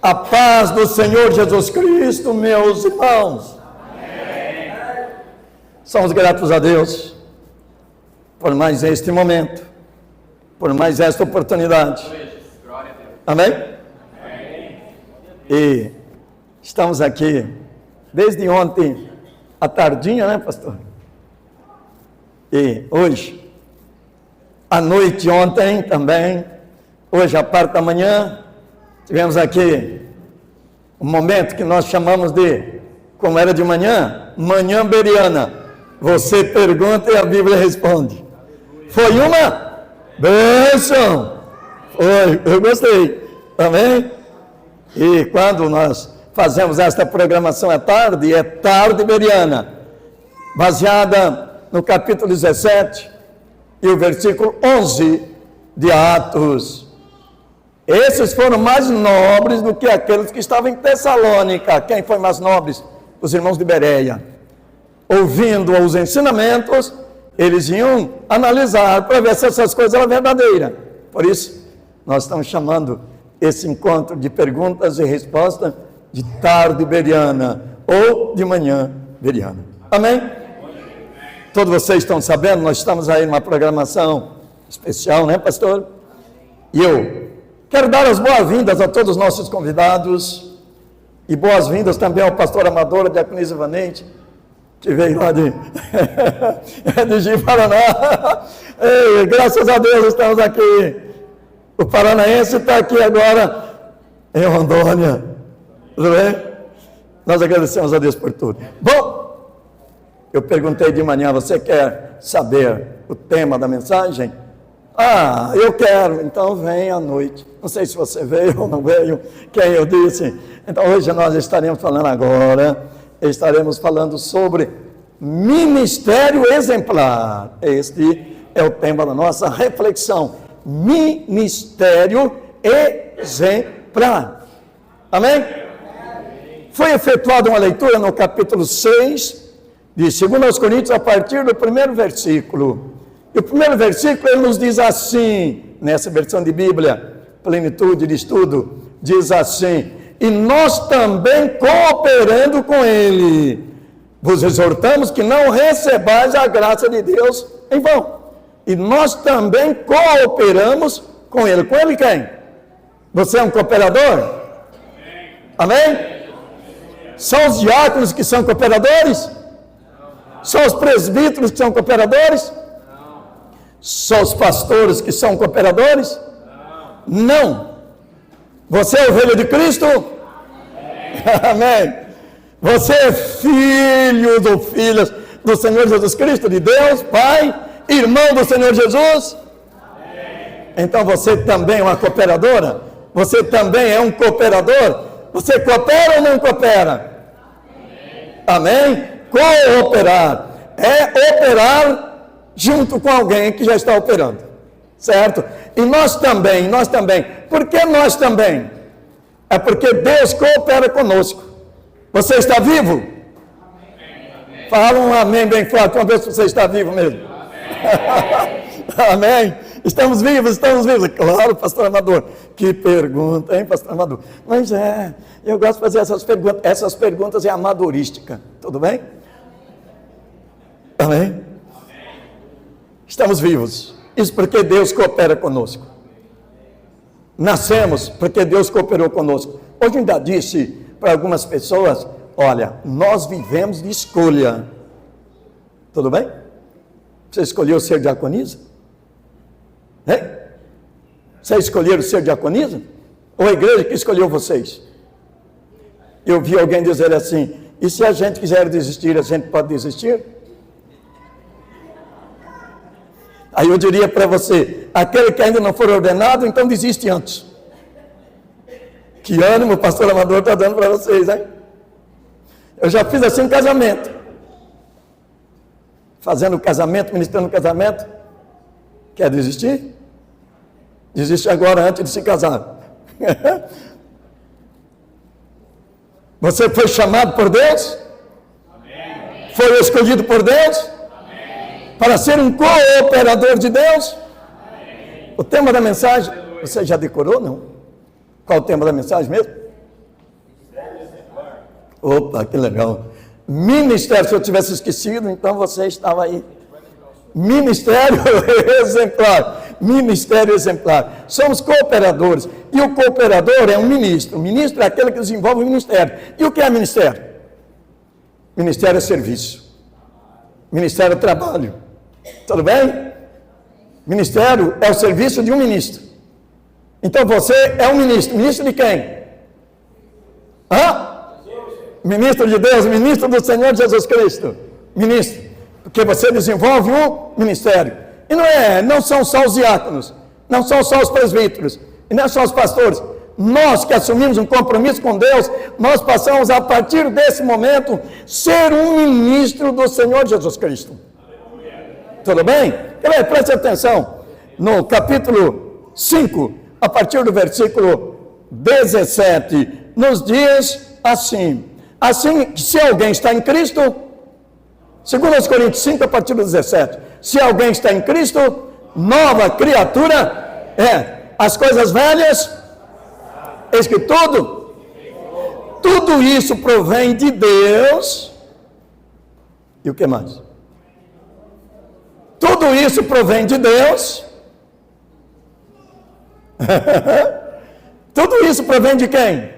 A paz do Senhor Jesus Cristo, meus irmãos. Amém. Somos gratos a Deus por mais este momento, por mais esta oportunidade. Amém? Amém. E estamos aqui desde ontem à tardinha, né, pastor? E hoje, à noite, ontem também, hoje à parte da manhã, tivemos aqui um momento que nós chamamos de, como era de manhã, manhã beriana. Você pergunta e a Bíblia responde. Foi uma bênção. Foi, eu gostei. Amém? E quando nós fazemos esta programação à tarde, é tarde beriana, baseada no capítulo 17 e o versículo 11 de Atos. Esses foram mais nobres do que aqueles que estavam em Tessalônica. Quem foi mais nobres? Os irmãos de Bereia. Ouvindo os ensinamentos, eles iam analisar para ver se essas coisas eram verdadeiras. Por isso, nós estamos chamando esse encontro de perguntas e respostas de tarde beriana ou de manhã beriana. Amém? Todos vocês estão sabendo, nós estamos aí numa programação especial, né, pastor? E eu quero dar as boas-vindas a todos os nossos convidados e boas-vindas também ao pastor Amador, a diaconisa Ivanete, que veio lá de Ji-Paraná. Ei, graças a Deus estamos aqui. O paranaense está aqui agora em Rondônia. Tudo bem? Nós agradecemos a Deus por tudo. Bom, eu perguntei de manhã, você quer saber o tema da mensagem? Ah, eu quero, então vem à noite. Não sei se você veio ou não veio, quem eu disse. Então hoje nós estaremos falando sobre ministério exemplar. Este é o tema da nossa reflexão. Ministério exemplar. Amém? Foi efetuada uma leitura no capítulo 6 de 2 Coríntios, a partir do primeiro versículo. E o primeiro versículo, ele nos diz assim, nessa versão de Bíblia, plenitude de estudo, diz assim: e nós também cooperando com ele, vos exortamos que não recebais a graça de Deus em vão. E nós também cooperamos com ele. Com ele quem? Você é um cooperador? Amém? São os diáconos que são cooperadores? São os presbíteros que são cooperadores? São os pastores que são cooperadores? Não. Você é ovelha de Cristo? Amém. Você é filho do Senhor Jesus Cristo, de Deus, Pai, irmão do Senhor Jesus? Então você também é uma cooperadora? Você também é um cooperador? Você coopera ou não coopera? Amém? Cooperar é operar junto com alguém que já está operando, certo? E nós também. Por que nós também? É porque Deus coopera conosco. Você está vivo? Amém. Fala um amém bem forte, vamos ver se você está vivo mesmo. Amém. Amém. Estamos vivos. Claro, pastor Amador. Que pergunta, hein, pastor Amador? Mas eu gosto de fazer essas perguntas. Essas perguntas é amadorística. Tudo bem? Amém? Estamos vivos. Isso porque Deus coopera conosco. Nascemos porque Deus cooperou conosco. Hoje ainda disse para algumas pessoas: olha, nós vivemos de escolha. Tudo bem? Você escolheu ser diaconisa? Hein? Vocês escolheram ser diaconisa? Ou a igreja que escolheu vocês? Eu vi alguém dizer assim: e se a gente quiser desistir, a gente pode desistir? Aí eu diria para você: aquele que ainda não for ordenado, então desiste antes. Que ânimo o pastor Amador está dando para vocês, hein? Eu já fiz assim um casamento. Fazendo casamento, ministrando casamento. Quer desistir? Desiste agora antes de se casar. Você foi chamado por Deus? Amém. Foi escolhido por Deus? Para ser um cooperador de Deus? Amém. O tema da mensagem, você já decorou, não? Qual o tema da mensagem mesmo? Opa, que legal. Ministério, se eu tivesse esquecido, então você estava aí. Ministério exemplar. Ministério exemplar. Somos cooperadores. E o cooperador é um ministro. O ministro é aquele que desenvolve o ministério. E o que é ministério? Ministério é serviço. Ministério é trabalho. Tudo bem? Ministério é o serviço de um ministro. Então você é um ministro. Ministro de quem? Ministro de Deus, ministro do Senhor Jesus Cristo. Ministro. Porque você desenvolve um ministério. E não são só os diáconos, não são só os presbíteros, e não são os pastores. Nós que assumimos um compromisso com Deus, nós passamos a partir desse momento ser um ministro do Senhor Jesus Cristo. Tudo bem? Preste atenção. No capítulo 5, a partir do versículo 17, nos diz assim: assim, se alguém está em Cristo, 2 Coríntios 5, a partir do 17, se alguém está em Cristo, nova criatura é. As coisas velhas, eis que tudo isso provém de Deus. E o que mais? Tudo isso provém de Deus. Tudo isso provém de quem?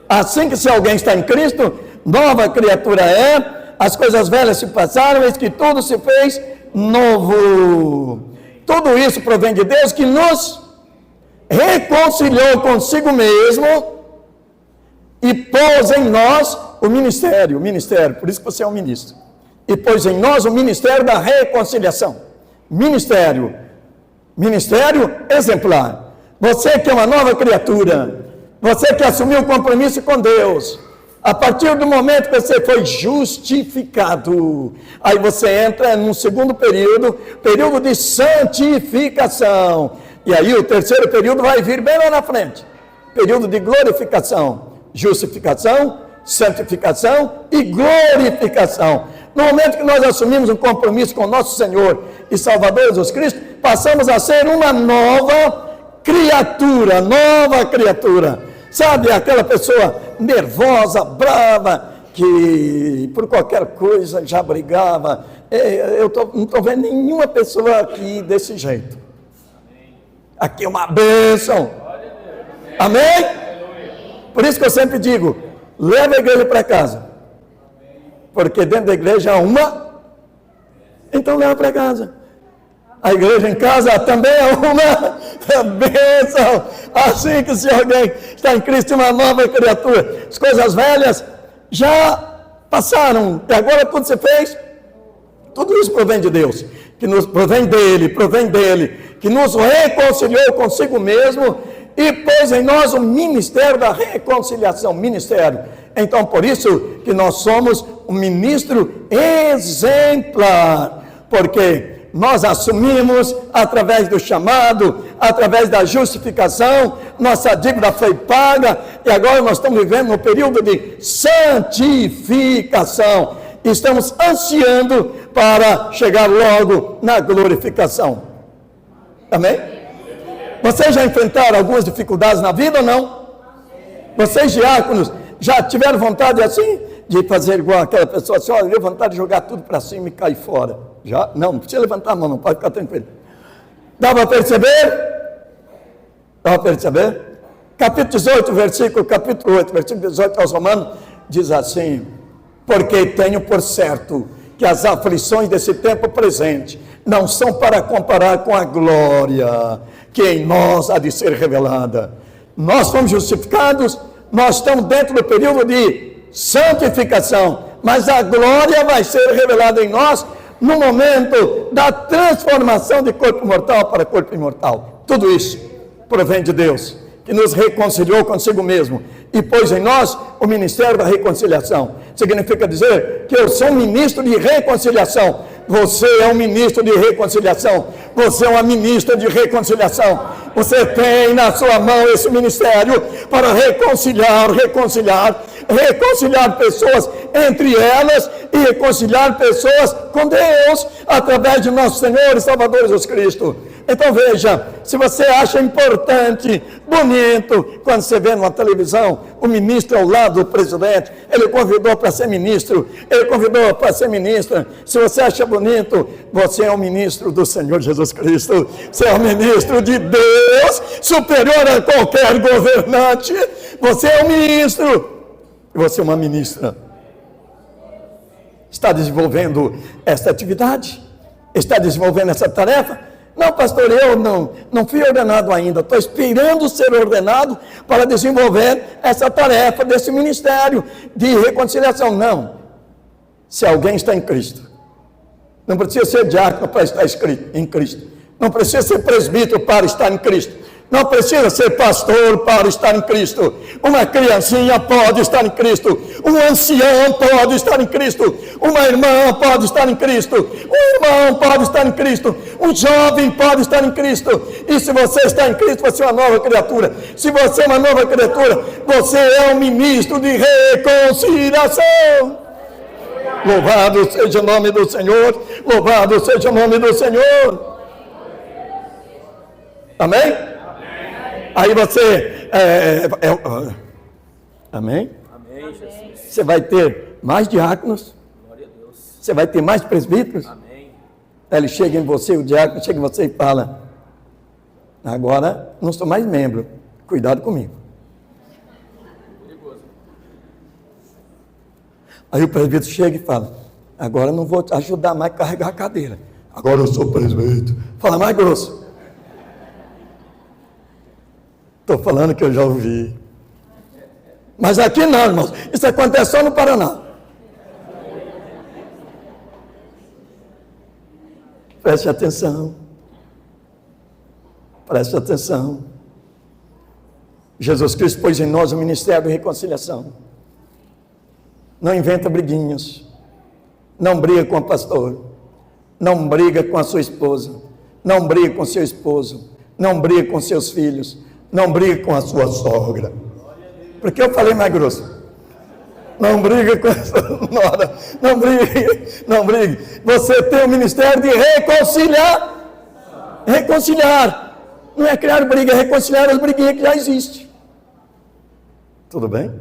Assim que se alguém está em Cristo, nova criatura é. As coisas velhas se passaram, eis que tudo se fez novo. Tudo isso provém de Deus, que nos reconciliou consigo mesmo e pôs em nós o ministério, por isso que você é um ministro. E pôs em nós o ministério da reconciliação. Ministério exemplar. Você que é uma nova criatura, você que assumiu o compromisso com Deus, a partir do momento que você foi justificado, aí você entra num segundo período de santificação. E aí o terceiro período vai vir bem lá na frente. Período de glorificação, justificação, santificação e glorificação. No momento que nós assumimos um compromisso com nosso Senhor e Salvador Jesus Cristo, passamos a ser uma nova criatura. Sabe, aquela pessoa nervosa, brava, que por qualquer coisa já brigava. Eu não estou vendo nenhuma pessoa aqui desse jeito. Aqui é uma bênção. Amém? Por isso que eu sempre digo, leva a igreja para casa. Porque dentro da igreja há uma, então leva para casa. A igreja em casa também é uma bênção. Assim que se alguém está em Cristo, uma nova criatura. As coisas velhas já passaram. E agora tudo se fez. Tudo isso provém de Deus. Provém dele. Que nos reconciliou consigo mesmo e pôs em nós o ministério da reconciliação. Então, por isso que nós somos um ministro exemplar. Porque nós assumimos, através do chamado, através da justificação, nossa dívida foi paga, e agora nós estamos vivendo no período de santificação. Estamos ansiando para chegar logo na glorificação. Amém? Vocês já enfrentaram algumas dificuldades na vida ou não? Vocês, diáconos, já tiveram vontade assim, de fazer igual aquela pessoa assim, olha, eu vontade de jogar tudo para cima e cair fora? Já? Não precisa levantar a mão, não, pode ficar tranquilo. Dá para perceber? Capítulo 8, versículo 18 aos Romanos, diz assim: porque tenho por certo que as aflições desse tempo presente não são para comparar com a glória que em nós há de ser revelada. Nós fomos justificados, nós estamos dentro do período de santificação, mas a glória vai ser revelada em nós no momento da transformação de corpo mortal para corpo imortal. Tudo isso provém de Deus, que nos reconciliou consigo mesmo e pôs em nós o ministério da reconciliação. Significa dizer que eu sou um ministro de reconciliação. Você é um ministro de reconciliação. Você é uma ministra de reconciliação. Você tem na sua mão esse ministério para reconciliar pessoas entre elas e reconciliar pessoas com Deus através de nosso Senhor e Salvador Jesus Cristo. Então veja, se você acha importante, bonito, quando você vê numa televisão o ministro ao lado do presidente, ele convidou para ser ministro, ele convidou para ser ministra, se você acha bonito, você é um ministro do Senhor Jesus Cristo, você é um ministro de Deus, superior a qualquer governante, você é um ministro, e você é uma ministra. Está desenvolvendo essa atividade? Está desenvolvendo essa tarefa? Não, pastor, eu não fui ordenado ainda, estou esperando ser ordenado para desenvolver essa tarefa desse ministério de reconciliação. Não, se alguém está em Cristo, não precisa ser diácono para estar em Cristo, não precisa ser presbítero para estar em Cristo, não precisa ser pastor para estar em Cristo, uma criancinha pode estar em Cristo, um ancião pode estar em Cristo, uma irmã pode estar em Cristo, um irmão pode estar em Cristo, um jovem pode estar em Cristo, e se você está em Cristo, você é uma nova criatura. Se você é uma nova criatura, você é um ministro de reconciliação. Louvado seja o nome do Senhor, louvado seja o nome do Senhor. Amém? Aí você, amém? Amém, Jesus. Você vai ter mais diáconos, Glória a Deus. você vai ter mais presbíteros. Amém. Aí ele chega em você, o diácono chega em você e fala, agora não sou mais membro, cuidado comigo. Perigoso. Aí o presbítero chega e fala, agora não vou te ajudar mais a carregar a cadeira, agora eu sou presbítero. Fala mais grosso. Estou falando que eu já ouvi. Mas aqui não, irmãos. Isso acontece só no Paraná. Preste atenção. Preste atenção. Jesus Cristo pôs em nós o ministério de reconciliação. Não inventa briguinhas. Não briga com o pastor. Não briga com a sua esposa. Não briga com seu esposo. Não briga com seus filhos. Não brigue com a sua sogra. Porque eu falei mais grosso. Não brigue com a sua nora. Não brigue, não brigue. Você tem o ministério de reconciliar. Reconciliar. Não é criar briga, é reconciliar as briguinhas que já existem. Tudo bem?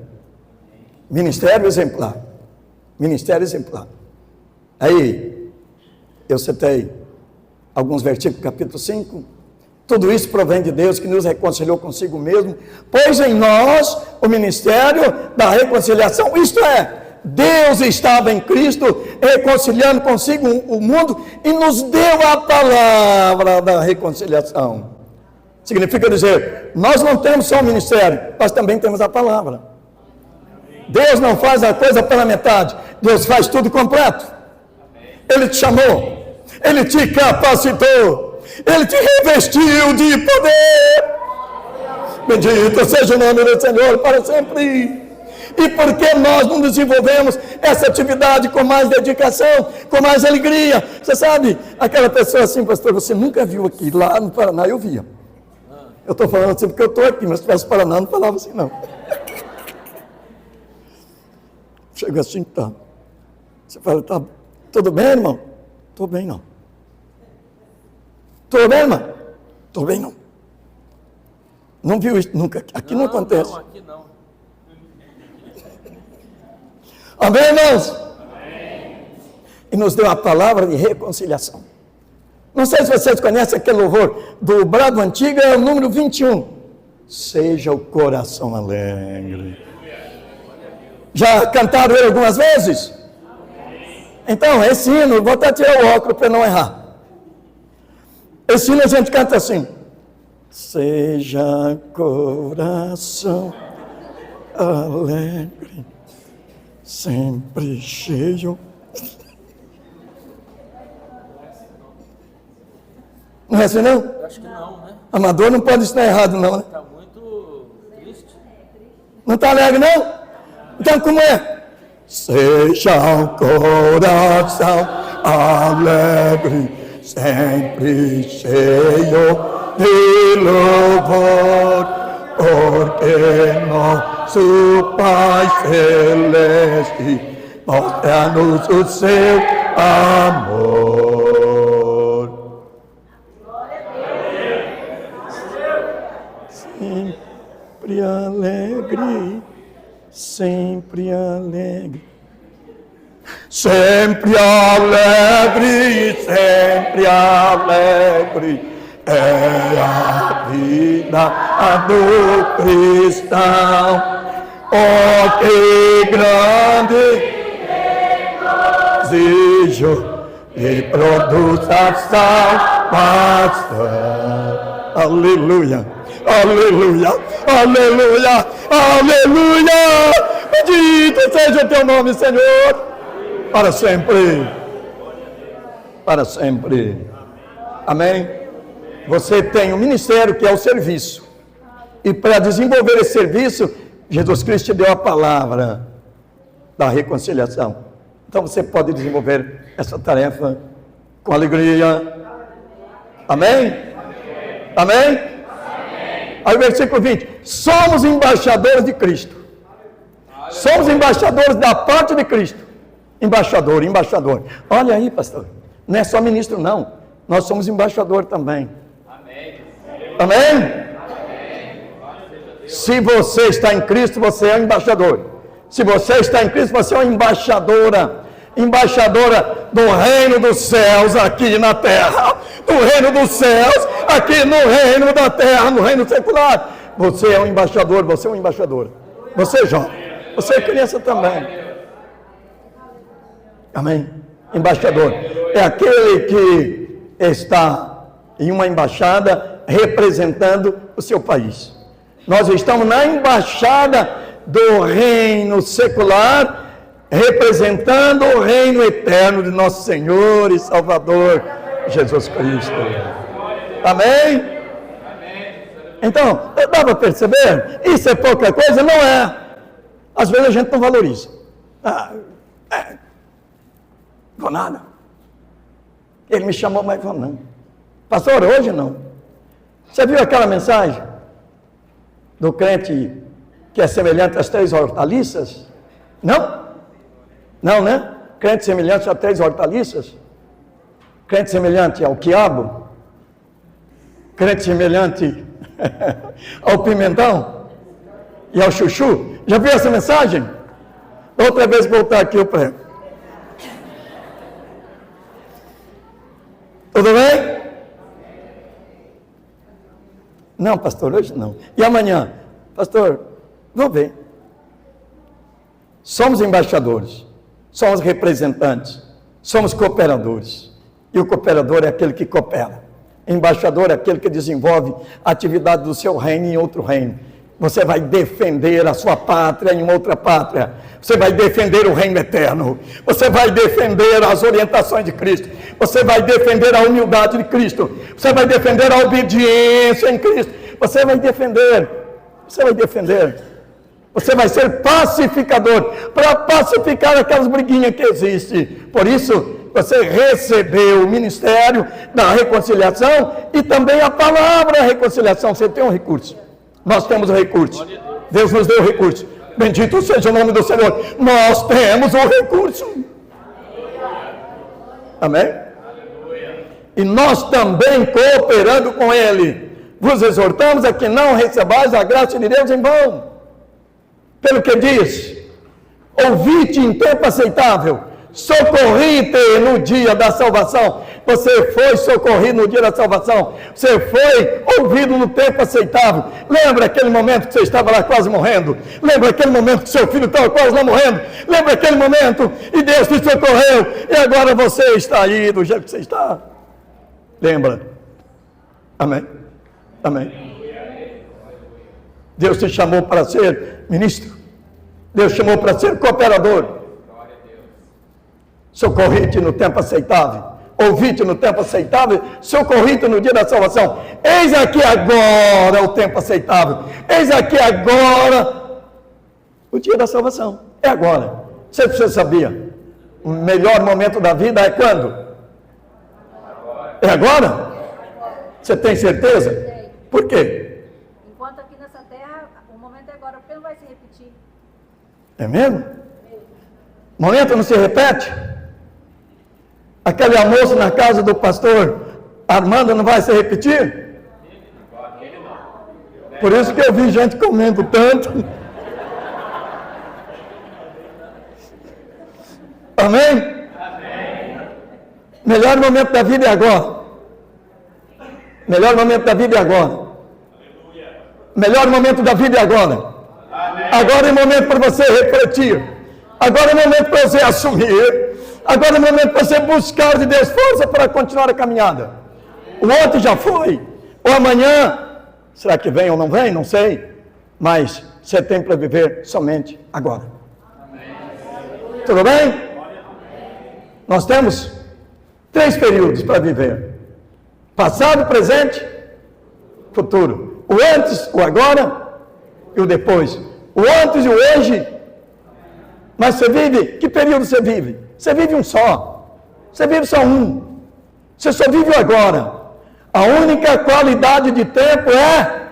Ministério exemplar. Ministério exemplar. Aí, eu citei alguns versículos, capítulo 5. Tudo isso provém de Deus que nos reconciliou consigo mesmo, pôs em nós o ministério da reconciliação, isto é, Deus estava em Cristo reconciliando consigo o mundo e nos deu a palavra da reconciliação. Significa dizer, nós não temos só o ministério, nós também temos a palavra. Deus não faz a coisa pela metade, Deus faz tudo completo. Ele te chamou, Ele te capacitou, Ele te revestiu de poder. Bendito seja o nome do Senhor para sempre. E por que nós não desenvolvemos essa atividade com mais dedicação, com mais alegria? Você sabe, aquela pessoa assim, pastor, você nunca viu aqui, lá no Paraná eu via. Eu estou falando assim porque eu estou aqui, mas se tivesse Paraná não falava assim não. Chega assim, tá. Você fala, tá, tudo bem, irmão? Estou bem, não. Tudo bem, irmão? Estou bem, não. Não viu isso nunca? Aqui não acontece. Não, aqui não. Amém, irmãos? Amém. E nos deu a palavra de reconciliação. Não sei se vocês conhecem aquele louvor do brado antigo, é o número 21. Seja o coração alegre. Já cantaram ele algumas vezes? Então, esse hino, vou até tirar o óculos para não errar. Esse hino a gente canta assim. Seja coração alegre, sempre cheio. Não é assim não? Eu acho que não, né? Amador não pode estar errado não, né? Está muito triste. Não está alegre não? Então como é? Seja o coração alegre, sempre cheio de louvor, porque nosso Pai Celeste mostra-nos o seu amor. alegre, sempre alegre. Sempre alegre, sempre alegre. É a vida do cristão. Oh, que grande desejo e produz a salvação. Aleluia, aleluia, aleluia, aleluia. Bendito seja o teu nome, Senhor, para sempre, para sempre. Amém? Você tem um ministério que é o serviço. E para desenvolver esse serviço, Jesus Cristo te deu a palavra da reconciliação. Então você pode desenvolver essa tarefa com alegria. Amém? Amém? Aí o versículo 20. Somos embaixadores de Cristo. Somos embaixadores da parte de Cristo. Embaixador, embaixador. Olha aí, pastor. Não é só ministro, não. Nós somos embaixador também. Amém? Se você está em Cristo, você é um embaixador. Se você está em Cristo, você é uma embaixadora. Embaixadora do reino dos céus aqui na terra. Do reino dos céus aqui no reino da terra, no reino secular. Você é um embaixador, você é uma embaixadora. Você é jovem. Você é criança também. Amém? Embaixador. É aquele que está em uma embaixada representando o seu país. Nós estamos na embaixada do reino secular, representando o reino eterno de nosso Senhor e Salvador, Jesus Cristo. Amém? Então, dá para perceber? Isso é pouca coisa? Não é. Às vezes a gente não valoriza. Vou nada. Ele me chamou, mas vou não. Pastor, hoje não. Você viu aquela mensagem do crente que é semelhante às 3 hortaliças? Não? Não, né? Crente semelhante às 3 hortaliças? Crente semelhante ao quiabo? Crente semelhante ao pimentão? E ao chuchu? Já viu essa mensagem? Outra vez voltar aqui eu prego. Tudo bem? Não, pastor, hoje não. E amanhã? Pastor, vou ver. Somos embaixadores, somos representantes, somos cooperadores. E o cooperador é aquele que coopera. Embaixador é aquele que desenvolve a atividade do seu reino em outro reino. Você vai defender a sua pátria em outra pátria. Você vai defender o reino eterno. Você vai defender as orientações de Cristo. Você vai defender a humildade de Cristo. Você vai defender a obediência em Cristo. Você vai defender. Você vai defender. Você vai ser pacificador para pacificar aquelas briguinhas que existem. Por isso, você recebeu o ministério da reconciliação e também a palavra reconciliação. Você tem um recurso. Nós temos o recurso. Deus nos deu o recurso. Bendito seja o nome do Senhor. Nós temos o recurso. Amém? E nós também cooperando com Ele, vos exortamos a que não recebais a graça de Deus em vão. Pelo que diz, ouvi-te em tempo aceitável, socorri-te no dia da salvação. Você foi socorrido no dia da salvação. Você foi ouvido no tempo aceitável. Lembra aquele momento que você estava lá quase morrendo? Lembra aquele momento que seu filho estava quase lá morrendo? Lembra aquele momento e Deus te socorreu e agora você está aí do jeito que você está? Lembra? Amém? Amém. Deus te chamou para ser ministro. Deus chamou para ser cooperador. Socorri-te no tempo aceitável. Ouvi-te no tempo aceitável. Socorri-te no dia da salvação. Eis aqui agora o tempo aceitável. Eis aqui agora o dia da salvação. É agora. Você sabia? O melhor momento da vida é quando? É agora? Você tem certeza? Por quê? Enquanto aqui nessa terra, o momento é agora, porque não vai se repetir. É mesmo? O momento não se repete? Aquele almoço na casa do pastor Armando não vai se repetir? Por isso que eu vi gente comendo tanto. Amém? Melhor momento da vida é agora. Melhor momento da vida é agora. Melhor momento da vida é agora. Agora é o momento para você refletir. Agora é o momento para você assumir. Agora é o momento para você buscar de Deus força para continuar a caminhada. O ontem já foi. O amanhã, será que vem ou não vem? Não sei. Mas você tem para viver somente agora. Tudo bem? Nós temos 3 períodos para viver: passado, presente, futuro. O antes, o agora e o depois. O antes e o hoje. Mas você vive, que período você vive? Você vive um só. Você vive só um. Você só vive o agora. A única qualidade de tempo é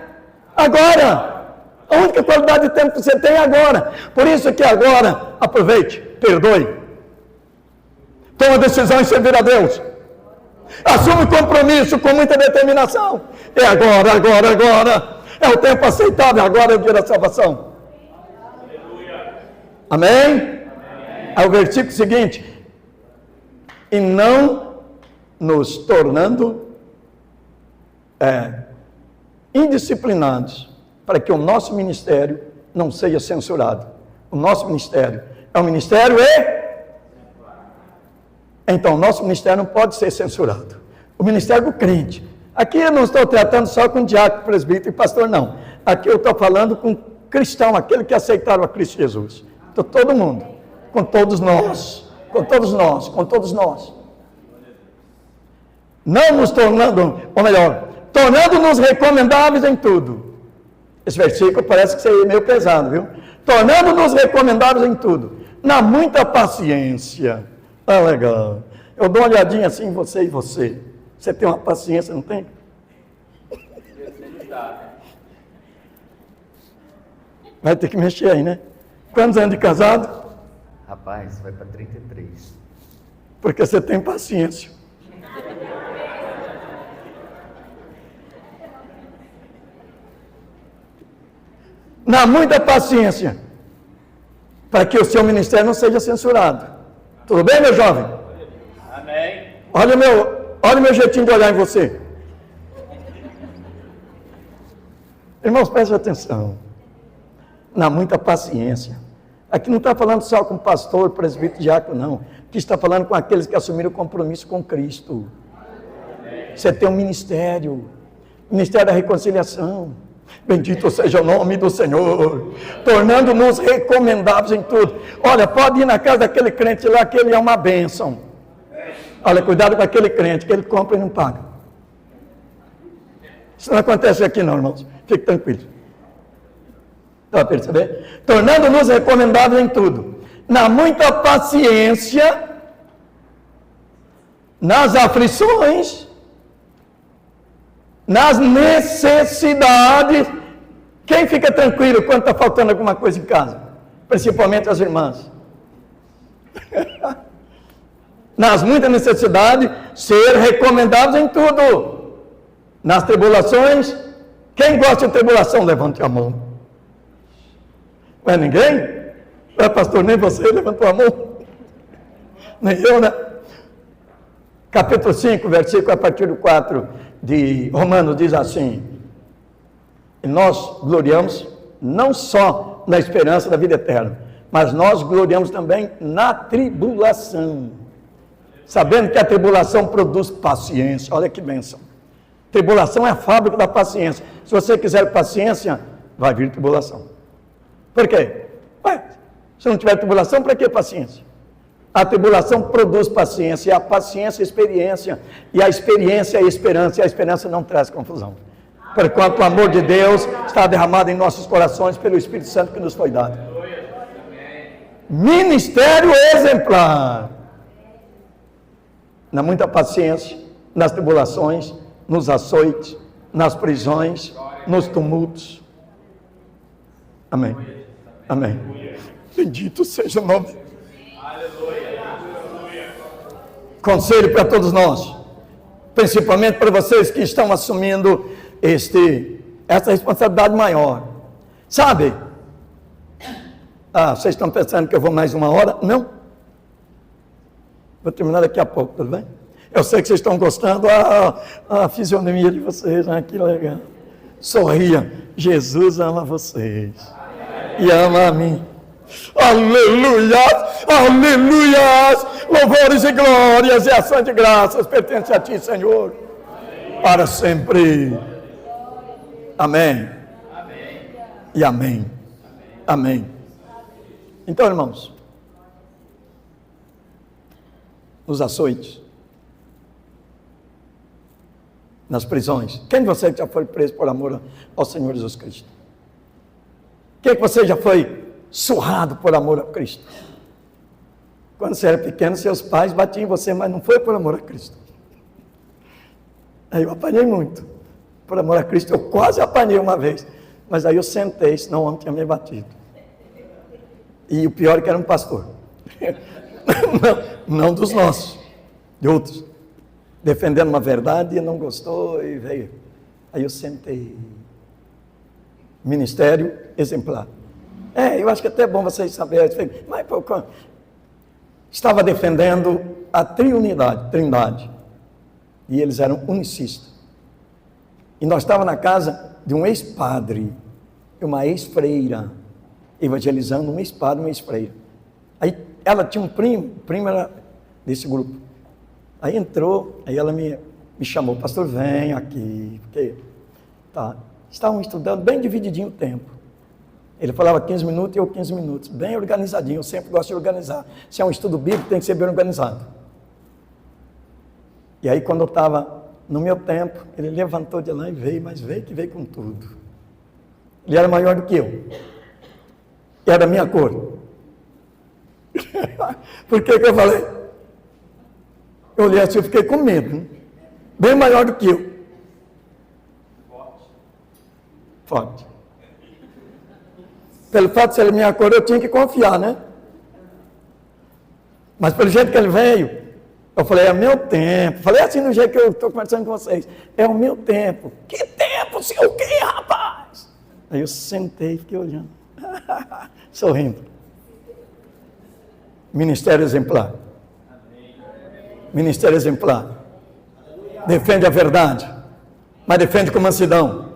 agora. A única qualidade de tempo que você tem é agora. Por isso que agora, aproveite, perdoe. Toma decisão em servir a Deus. Assume compromisso com muita determinação. É agora, agora, agora. É o tempo aceitável, agora é o dia da salvação. Amém? Aí o versículo seguinte: e não nos tornando indisciplinados, para que o nosso ministério não seja censurado. O nosso ministério é um ministério Então, o nosso ministério não pode ser censurado. O ministério do crente. Aqui eu não estou tratando só com diácono, presbítero e pastor, não. Aqui eu estou falando com cristão, aquele que aceitaram a Cristo Jesus. Então, todo mundo. Com todos nós. Com todos nós. Com todos nós. Não nos tornando, ou melhor, tornando-nos recomendáveis em tudo. Esse versículo parece que seria meio pesado, viu? Tornando-nos recomendáveis em tudo. Na muita paciência. Ah, legal. Eu dou uma olhadinha assim em você e você. Você tem uma paciência, não tem? Vai ter que mexer aí, né? Quantos anos de casado? Rapaz, vai para 33. Porque você tem paciência. Na muita paciência. Para que o seu ministério não seja censurado. Tudo bem, meu jovem? Amém. Olha o meu jeitinho de olhar em você. Irmãos, prestem atenção. Na muita paciência. Aqui não está falando só com pastor, presbítero, diácono, não. Aqui está falando com aqueles que assumiram o compromisso com Cristo. Você tem um ministério. Ministério da reconciliação. Bendito seja o nome do Senhor, tornando-nos recomendáveis em tudo. Olha, pode ir na casa daquele crente lá, que ele é uma bênção. Olha, cuidado com aquele crente, que ele compra e não paga. Isso não acontece aqui não, irmãos. Fique tranquilo. Está a perceber? Tornando-nos recomendáveis em tudo. Na muita paciência, nas aflições, nas necessidades. Quem fica tranquilo quando está faltando alguma coisa em casa? Principalmente as irmãs. Nas muitas necessidades, ser recomendados em tudo. Nas tribulações, quem gosta de tribulação, levante a mão. Não é ninguém? Não é pastor, nem você levantou a mão? Nem eu, né? Capítulo 5, versículo a partir do 4 de Romanos diz assim: e nós gloriamos não só na esperança da vida eterna, mas nós gloriamos também na tribulação, sabendo que a tribulação produz paciência. Olha que bênção. Tribulação é a fábrica da paciência. Se você quiser paciência, vai vir tribulação. Por quê? Ué, se não tiver tribulação, para que paciência? A tribulação produz paciência, e a paciência é experiência, e a experiência é esperança, e a esperança não traz confusão. Porquanto o amor de Deus está derramado em nossos corações pelo Espírito Santo que nos foi dado. Ministério exemplar. Na muita paciência, nas tribulações, nos açoites, nas prisões, nos tumultos. Amém. Amém. Bendito seja o nome. Conselho para todos nós, principalmente para vocês que estão assumindo este essa responsabilidade maior. Sabe? Vocês estão pensando que eu vou mais 1 hora? Não. Vou terminar daqui a pouco, tudo bem? Eu sei que vocês estão gostando, a fisionomia de vocês, que legal. Sorria, Jesus ama vocês e ama a mim. Aleluia, aleluia, louvores e glórias e ação de graças pertence a ti, Senhor, para sempre. Amém. E amém. Amém. Então, irmãos, nos açoites, nas prisões, quem de vocês já foi preso por amor ao Senhor Jesus Cristo? Quem de vocês já foi surrado por amor a Cristo? Quando você era pequeno, seus pais batiam em você, mas não foi por amor a Cristo. Aí eu apanhei muito. Por amor a Cristo, eu quase apanhei uma vez. Mas aí eu sentei, senão o homem tinha me batido. E o pior é que era um pastor. não dos nossos, de outros. Defendendo uma verdade e não gostou e veio. Aí eu sentei. Ministério exemplar. Eu acho que até é bom vocês saberem. Mas estava defendendo a trindade. E eles eram unicistas. E nós estávamos na casa de um ex-padre e uma ex-freira, evangelizando um ex-padre e uma ex-freira. Aí ela tinha um primo, o primo era desse grupo. Aí entrou, aí ela me chamou, pastor, vem aqui, porque estavam estudando bem divididinho o tempo. Ele falava 15 minutos e eu 15 minutos, bem organizadinho, eu sempre gosto de organizar. Se é um estudo bíblico, tem que ser bem organizado. E aí quando eu estava no meu tempo, ele levantou de lá e veio, mas veio com tudo. Ele era maior do que eu. Era da minha cor. Por que eu falei? Eu olhei assim, eu fiquei com medo. Né? Bem maior do que eu. Forte. Pelo fato de ser minha cor, eu tinha que confiar, né? Mas pelo jeito que ele veio, eu falei, é o meu tempo. Falei assim do jeito que eu estou conversando com vocês. É o meu tempo. Que tempo? Sei o quê, rapaz? Aí eu sentei e fiquei olhando. Sorrindo. Ministério exemplar. Ministério exemplar. Defende a verdade, mas defende com mansidão.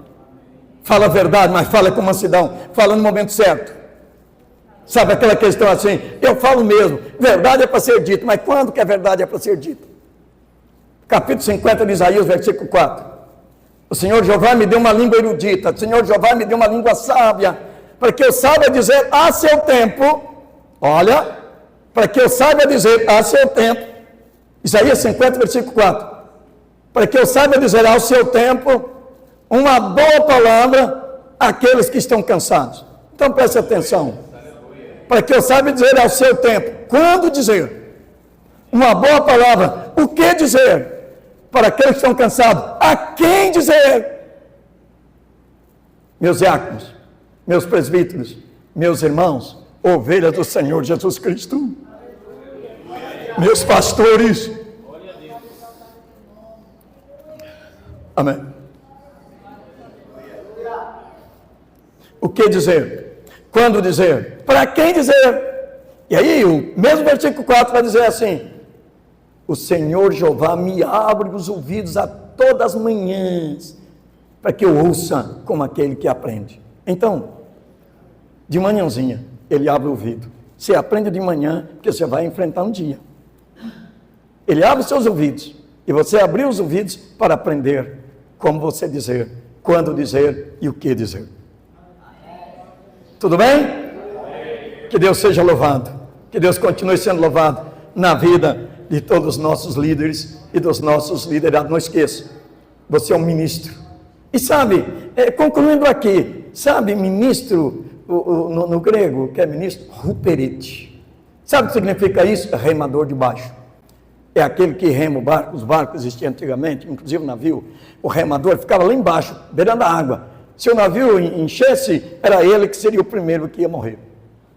Fala a verdade, mas fala com mansidão. Fala no momento certo. Sabe aquela questão assim, eu falo mesmo, verdade é para ser dito, mas quando que a verdade é para ser dita? Capítulo 50 de Isaías, versículo 4. O Senhor Jeová me deu uma língua erudita, o Senhor Jeová me deu uma língua sábia, para que eu saiba dizer a seu tempo, olha, para que eu saiba dizer a seu tempo, Isaías 50, versículo 4, para que eu saiba dizer ao seu tempo, uma boa palavra àqueles que estão cansados. Então preste atenção. Para que eu saiba dizer ao seu tempo, quando dizer, uma boa palavra, o que dizer, para aqueles que estão cansados, a quem dizer, meus diáconos, meus presbíteros, meus irmãos, ovelhas do Senhor Jesus Cristo, meus pastores, amém, o que dizer, quando dizer, para quem dizer? E aí, o mesmo versículo 4 vai dizer assim, o Senhor Jeová me abre os ouvidos a todas as manhãs, para que eu ouça como aquele que aprende. Então, de manhãzinha, ele abre o ouvido. Você aprende de manhã, porque você vai enfrentar um dia. Ele abre os seus ouvidos, e você abriu os ouvidos para aprender como você dizer, quando dizer e o que dizer. Tudo bem? Que Deus seja louvado. Que Deus continue sendo louvado na vida de todos os nossos líderes e dos nossos liderados. Não esqueça, você é um ministro. E sabe, concluindo aqui, sabe, ministro, no grego, que é ministro, ruperete. Sabe o que significa isso? Remador de baixo. É aquele que rema o barco, os barcos existiam antigamente, inclusive o navio, o remador ficava lá embaixo, beirando a água. Se o navio enchesse, era ele que seria o primeiro que ia morrer.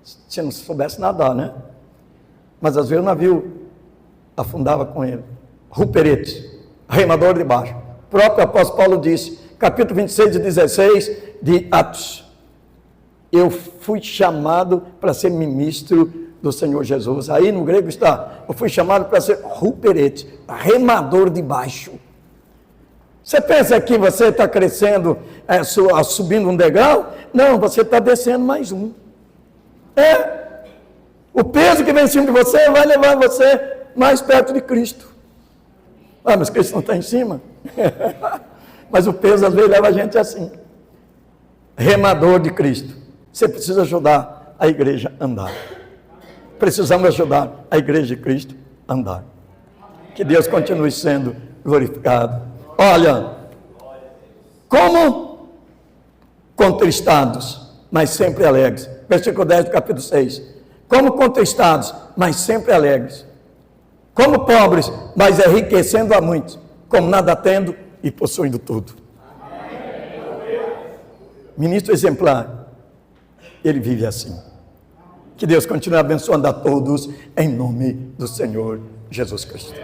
Se não soubesse nadar, né? Mas às vezes o navio afundava com ele. Ruperete, remador de baixo. O próprio apóstolo Paulo disse capítulo 26 e 16 de Atos. Eu fui chamado para ser ministro do Senhor Jesus. Aí no grego está, eu fui chamado para ser ruperete, remador de baixo. Você pensa que você está crescendo, subindo um degrau? Não, você está descendo mais um. O peso que vem em cima de você vai levar você mais perto de Cristo. Ah, mas Cristo não está em cima? Mas o peso às vezes leva a gente assim. Remador de Cristo. Você precisa ajudar a igreja a andar. Precisamos ajudar a igreja de Cristo a andar. Que Deus continue sendo glorificado. Olha, como contristados, mas sempre alegres. Versículo 10 do capítulo 6. Como contristados, mas sempre alegres. Como pobres, mas enriquecendo a muitos. Como nada tendo e possuindo tudo. Ministro exemplar, ele vive assim. Que Deus continue abençoando a todos, em nome do Senhor Jesus Cristo.